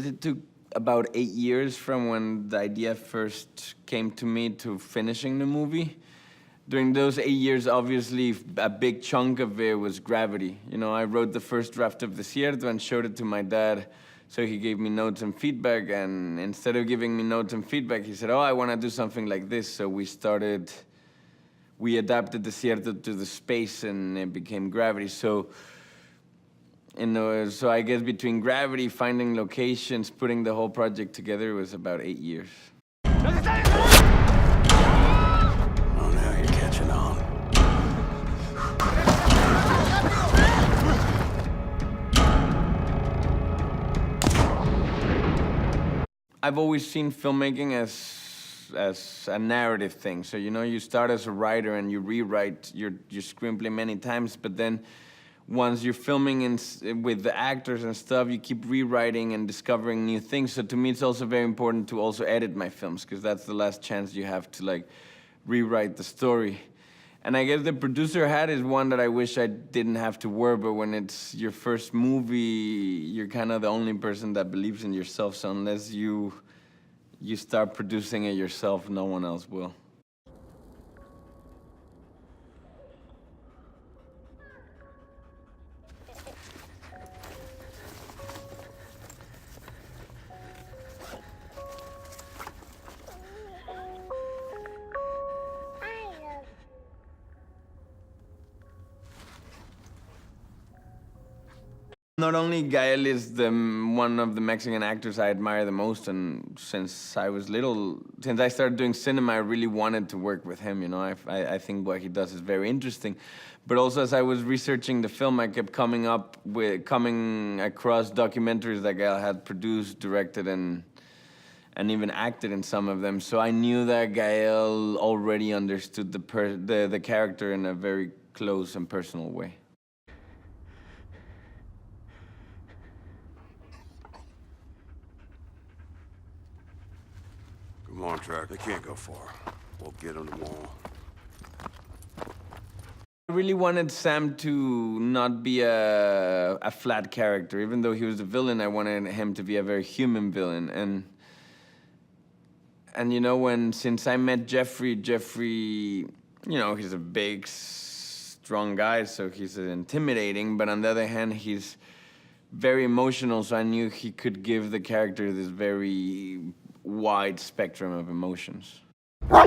guess it took about 8 years from when the idea first came to me to finishing the movie. During those 8 years, obviously, a big chunk of it was gravity. You know, I wrote the first draft of DESIERTO and showed it to my dad, so he gave me notes and feedback, and instead of giving me notes and feedback, he said, oh, I want to do something like this, so we adapted DESIERTO to the space, and it became gravity. So, so I guess between gravity, finding locations, putting the whole project together, it was about 8 years. Oh, now you're catching on. I've always seen filmmaking as a narrative thing. So, you know, you start as a writer and you rewrite your screenplay many times, but then once you're filming with the actors and stuff, you keep rewriting and discovering new things. So to me, it's also very important to also edit my films, because that's the last chance you have to, like, rewrite the story. And I guess the producer hat is one that I wish I didn't have to wear, but when it's your first movie, you're kind of the only person that believes in yourself, so unless you start producing it yourself, no one else will. Not only Gael is one of the Mexican actors I admire the most, and since I was little, since I started doing cinema, I really wanted to work with him, you know. I think what he does is very interesting. But also, as I was researching the film, I kept coming across documentaries that Gael had produced, directed, and even acted in some of them. So I knew that Gael already understood the character in a very close and personal way. Come on, Track. They can't go far. We'll get them tomorrow. I really wanted Sam to not be a flat character. Even though he was the villain, I wanted him to be a very human villain. And you know, since I met Jeffrey, you know, he's a big, strong guy, so he's intimidating, but on the other hand, he's very emotional, so I knew he could give the character this very wide spectrum of emotions. Are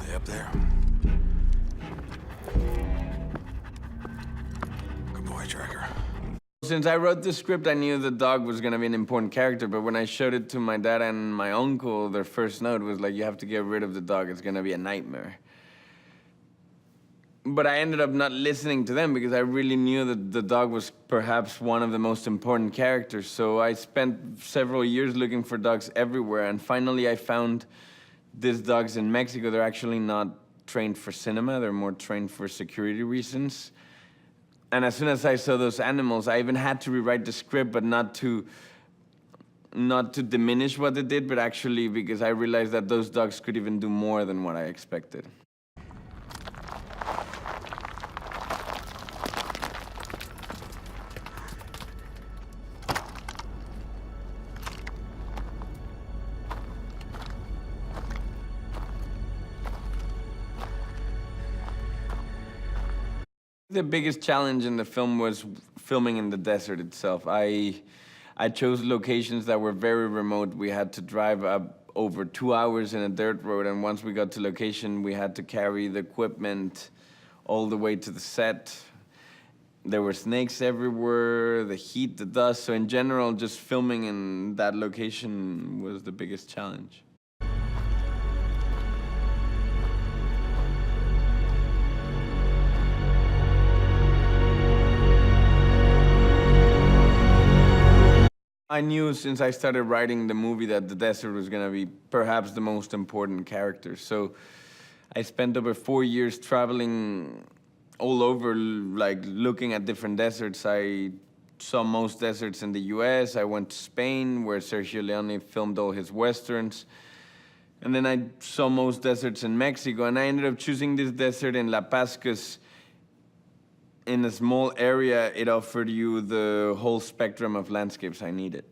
they up there? Good boy, Tracker. Since I wrote the script, I knew the dog was gonna be an important character, but when I showed it to my dad and my uncle, their first note was like, you have to get rid of the dog, it's gonna be a nightmare. But I ended up not listening to them because I really knew that the dog was perhaps one of the most important characters. So I spent several years looking for dogs everywhere, and finally I found these dogs in Mexico. They're actually not trained for cinema, they're more trained for security reasons. And as soon as I saw those animals, I even had to rewrite the script, but not to diminish what they did, but actually because I realized that those dogs could even do more than what I expected. The biggest challenge in the film was filming in the desert itself. I chose locations that were very remote. We had to drive up over 2 hours in a dirt road, and once we got to location, we had to carry the equipment all the way to the set. There were snakes everywhere, the heat, the dust. So in general, just filming in that location was the biggest challenge. I knew since I started writing the movie that the desert was gonna be perhaps the most important character. So I spent over 4 years traveling all over, like looking at different deserts. I saw most deserts in the US. I went to Spain, where Sergio Leone filmed all his westerns. And then I saw most deserts in Mexico, and I ended up choosing this desert in La Paz because in a small area, it offered you the whole spectrum of landscapes I needed.